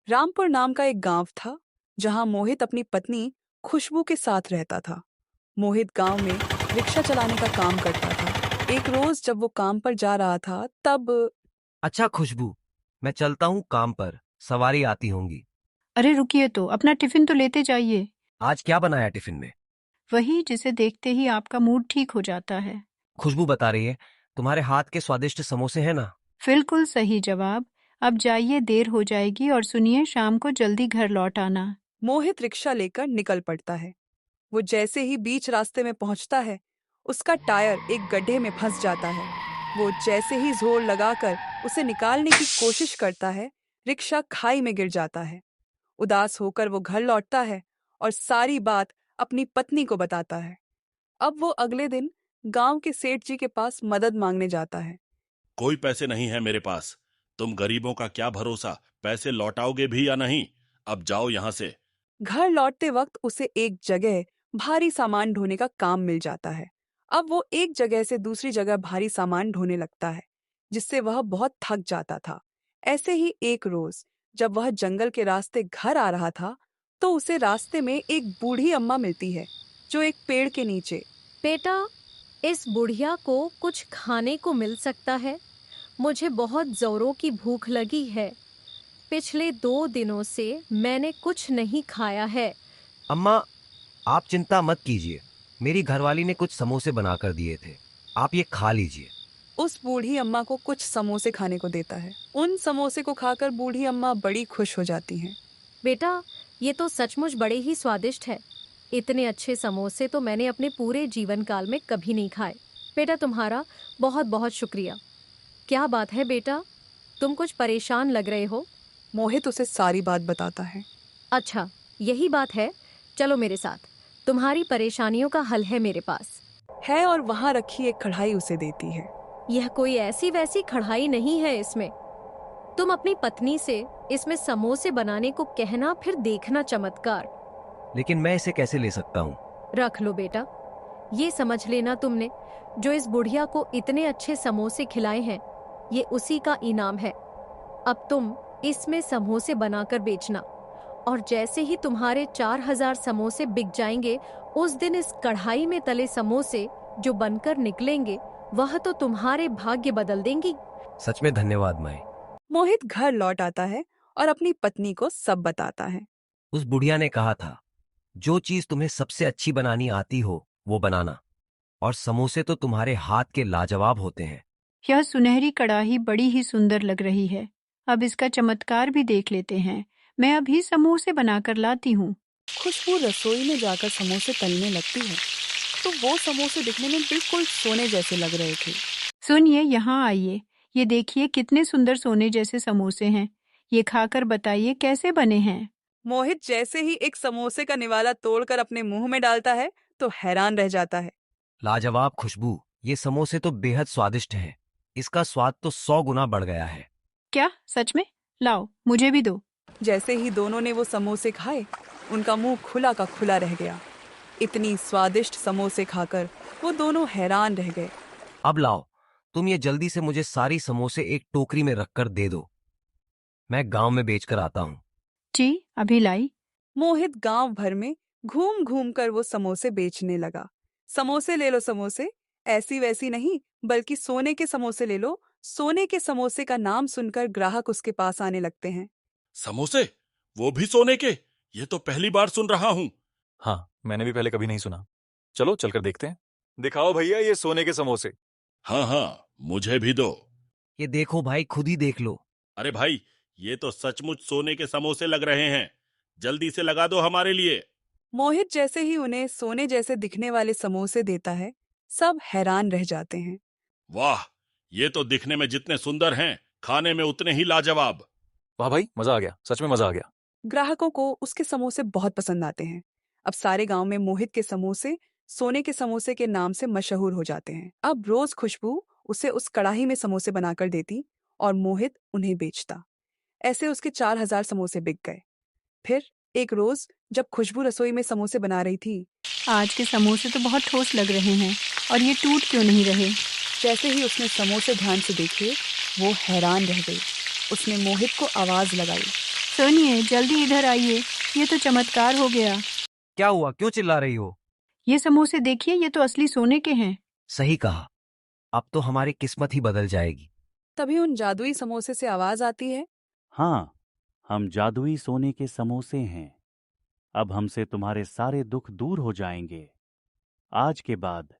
रामपुर नाम का एक गांव था जहां मोहित अपनी पत्नी खुशबू के साथ रहता था। मोहित गांव में रिक्शा चलाने का काम करता था। एक रोज जब वो काम पर जा रहा था तब अच्छा खुशबू, मैं चलता हूँ काम पर। सवारी आती होंगी। अरे रुकिए तो, अपना टिफिन तो लेते जाइए। आज क्या बनाया टिफिन में? वही जिसे देखते ही आपका मूड ठीक हो जाता है। खुशबू बता रही है तुम्हारे हाथ के स्वादिष्ट समोसे हैं ना। बिल्कुल सही जवाब। अब जाइए, देर हो जाएगी, और सुनिए, शाम को जल्दी घर लौट आना। मोहित रिक्शा लेकर निकल पड़ता है। वो जैसे ही बीच रास्ते में पहुंचता है, उसका टायर एक गड्ढे में फंस जाता है। वो जैसे ही जोर लगाकर उसे निकालने की कोशिश करता है, रिक्शा खाई में गिर जाता है। उदास होकर वो घर लौटता है और सारी बात अपनी पत्नी को बताता है। अब वो अगले दिन गांव के सेठ जी के पास मदद मांगने जाता है। कोई पैसे नहीं है मेरे पास। तुम गरीबों का क्या भरोसा, पैसे लौटाओगे भी या नहीं। अब जाओ यहाँ से। घर लौटते वक्त उसे एक जगह भारी सामान ढोने का काम मिल जाता है। अब वो एक जगह से दूसरी जगह भारी सामान ढोने लगता है, जिससे वह बहुत थक जाता था। ऐसे ही एक रोज जब वह जंगल के रास्ते घर आ रहा था, तो उसे रास्ते में एक बूढ़ी अम्मा मिलती है, जो एक पेड़ के नीचे। बेटा, इस बुढ़िया को कुछ खाने को मिल सकता है? मुझे बहुत जोरों की भूख लगी है। पिछले 2 दिनों से मैंने कुछ नहीं खाया है। अम्मा, आप चिंता मत कीजिए। मेरी घरवाली ने कुछ समोसे बनाकर दिए थे, आप ये खा लीजिए। उस बूढ़ी अम्मा को कुछ समोसे खाने को देता है। उन समोसे को खाकर बूढ़ी अम्मा बड़ी खुश हो जाती हैं। बेटा, ये तो सचमुच बड़े ही स्वादिष्ट है। इतने अच्छे समोसे तो मैंने अपने पूरे जीवन काल में कभी नहीं खाए। बेटा, तुम्हारा बहुत बहुत शुक्रिया। क्या बात है बेटा, तुम कुछ परेशान लग रहे हो। मोहित उसे सारी बात बताता है। अच्छा, यही बात है। चलो मेरे साथ, तुम्हारी परेशानियों का हल है मेरे पास। है और वहां रखी एक कढ़ाई उसे देती है। यह कोई ऐसी वैसी कढ़ाई नहीं है। इसमें तुम अपनी पत्नी से इसमें समोसे बनाने को कहना, फिर देखना चमत्कार। लेकिन मैं इसे कैसे ले सकता हूँ? रख लो बेटा, ये समझ लेना तुमने जो इस बुढ़िया को इतने अच्छे समोसे खिलाए हैं, ये उसी का इनाम है। अब तुम इसमें समोसे बनाकर बेचना, और जैसे ही तुम्हारे 4000 समोसे बिक जाएंगे, उस दिन इस कढ़ाई में तले समोसे जो बनकर निकलेंगे, वह तो तुम्हारे भाग्य बदल देंगी। सच में धन्यवाद माए। मोहित घर लौट आता है और अपनी पत्नी को सब बताता है। उस बुढ़िया ने कहा था, जो चीज तुम्हें सबसे अच्छी बनानी आती हो वो बनाना, और समोसे तो तुम्हारे हाथ के लाजवाब होते हैं। यह सुनहरी कढ़ाई बड़ी ही सुंदर लग रही है। अब इसका चमत्कार भी देख लेते हैं। मैं अभी समोसे बनाकर लाती हूँ। खुशबू रसोई में जाकर समोसे तलने लगती है, तो वो समोसे दिखने में बिल्कुल सोने जैसे लग रहे थे। सुनिए, यहाँ आइए। ये देखिए, कितने सुंदर सोने जैसे समोसे हैं। ये खाकर बताइए कैसे बने हैं। मोहित जैसे ही एक समोसे का निवाला तोड़कर अपने मुंह में डालता है, तो हैरान रह जाता है। लाजवाब खुशबू, ये समोसे तो बेहद स्वादिष्ट हैं। इसका स्वाद तो 100 गुना बढ़ गया है। क्या सच में? लाओ, मुझे भी दो। जैसे ही दोनों ने वो समोसे खाए, उनका मुंह खुला का खुला रह गया। इतनी स्वादिष्ट समोसे खाकर वो दोनों हैरान रह गए। अब लाओ, तुम ये जल्दी से मुझे सारी समोसे एक टोकरी में रखकर दे दो। मैं गांव में बेचकर आता हूँ। जी, अभी लाई। मोहित गांव भर में घूम घूम कर वो समोसे बेचने लगा। समोसे ले लो समोसे, ऐसी वैसी नहीं, बल्कि सोने के समोसे ले लो। सोने के समोसे का नाम सुनकर ग्राहक उसके पास आने लगते हैं। समोसे? वो भी सोने के? ये तो पहली बार सुन रहा हूँ। हाँ, मैंने भी पहले कभी नहीं सुना। चलो चलकर देखते हैं। दिखाओ भैया ये सोने के समोसे। हाँ हाँ, मुझे भी दो। ये देखो भाई, खुद ही देख लो। अरे भाई, ये तो सचमुच सोने के समोसे लग रहे हैं। जल्दी से लगा दो हमारे लिए। मोहित जैसे ही उन्हें सोने जैसे दिखने वाले समोसे देता है, सब हैरान रह जाते हैं। वाह, ये तो दिखने में जितने सुंदर हैं, खाने में उतने ही लाजवाब। वाह भाई, मजा आ गया, सच में मजा आ गया। ग्राहकों को उसके समोसे बहुत पसंद आते हैं। अब सारे गांव में मोहित के समोसे सोने के समोसे के नाम से मशहूर हो जाते हैं। अब रोज खुशबू उसे उस कढ़ाई में समोसे बनाकर देती और मोहित उन्हें बेचता। ऐसे उसके 4000 समोसे बिक गए। फिर एक रोज जब खुशबू रसोई में समोसे बना रही थी, आज के समोसे तो बहुत ठोस लग रहे हैं, और ये टूट क्यों नहीं रहे? जैसे ही उसने समोसे ध्यान से देखे, वो हैरान रह गई। उसने मोहित को आवाज लगाई। सुनिए, जल्दी इधर आइए, ये तो चमत्कार हो गया। क्या हुआ, क्यों चिल्ला रही हो? ये समोसे देखिए, ये तो असली सोने के हैं। सही कहा, अब तो हमारी किस्मत ही बदल जाएगी। तभी उन जादुई समोसे से आवाज आती है। हाँ, हम जादुई सोने के समोसे हैं। अब हमसे तुम्हारे सारे दुख दूर हो जाएंगे। आज के बाद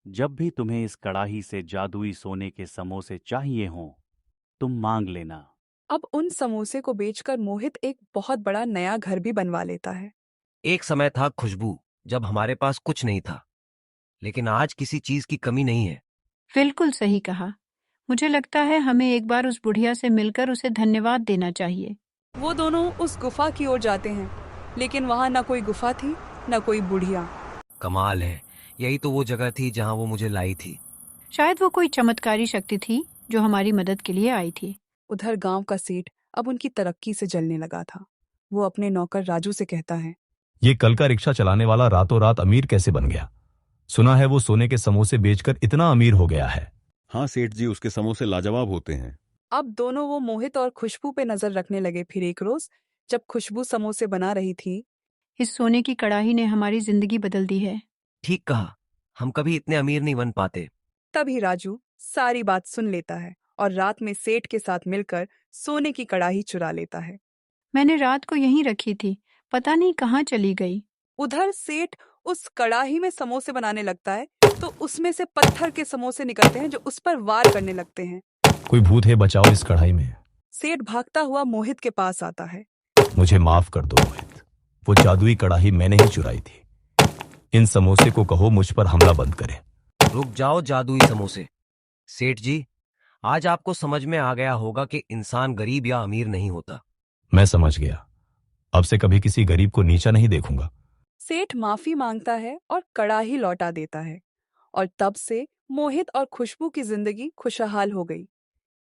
जब भी तुम्हें इस कड़ाही से जादुई सोने के समोसे चाहिए हों, तुम मांग लेना। अब उन समोसे को बेचकर मोहित एक बहुत बड़ा नया घर भी बनवा लेता है। एक समय था खुशबू, जब हमारे पास कुछ नहीं था, लेकिन आज किसी चीज की कमी नहीं है। बिल्कुल सही कहा। मुझे लगता है हमें एक बार उस बुढ़िया से मिलकर उसे धन्यवाद देना चाहिए। वो दोनों उस गुफा की ओर जाते हैं, लेकिन वहां न कोई गुफा थी न कोई बुढ़िया। कमाल है, यही तो वो जगह थी जहां वो मुझे लाई थी। शायद वो कोई चमत्कारी शक्ति थी जो हमारी मदद के लिए आई थी। उधर गांव का सेठ अब उनकी तरक्की से जलने लगा था। वो अपने नौकर राजू से कहता है, ये कल का रिक्शा चलाने वाला रातों रात अमीर कैसे बन गया? सुना है वो सोने के समोसे बेचकर इतना अमीर हो गया है। हाँ सेठ जी, उसके समोसे लाजवाब होते हैं। अब दोनों वो मोहित और खुशबू पे नजर रखने लगे। फिर एक रोज जब खुशबू समोसे बना रही थी, इस सोने की कड़ाही ने हमारी जिंदगी बदल दी है। ठीक कहा, हम कभी इतने अमीर नहीं बन पाते। तभी राजू सारी बात सुन लेता है और रात में सेठ के साथ मिलकर सोने की कड़ाही चुरा लेता है। मैंने रात को यहीं रखी थी, पता नहीं कहाँ चली गई। उधर सेठ उस कड़ाही में समोसे बनाने लगता है तो उसमें से पत्थर के समोसे निकलते हैं जो उस पर वार करने लगते हैं। कोई भूत है, बचाओ इस कढ़ाई में। सेठ भागता हुआ मोहित के पास आता है। मुझे माफ कर दो मोहित, वो जादुई कढ़ाई मैंने ही चुराई थी। इन समोसे को कहो मुझ पर हमला बंद करे। रुक जाओ जादुई समोसे। सेठ जी, आज आपको समझ में आ गया होगा कि इंसान गरीब या अमीर नहीं होता। मैं समझ गया, अब से कभी किसी गरीब को नीचा नहीं देखूंगा। सेठ माफी मांगता है और कड़ाही लौटा देता है और तब से मोहित और खुशबू की जिंदगी खुशहाल हो गई।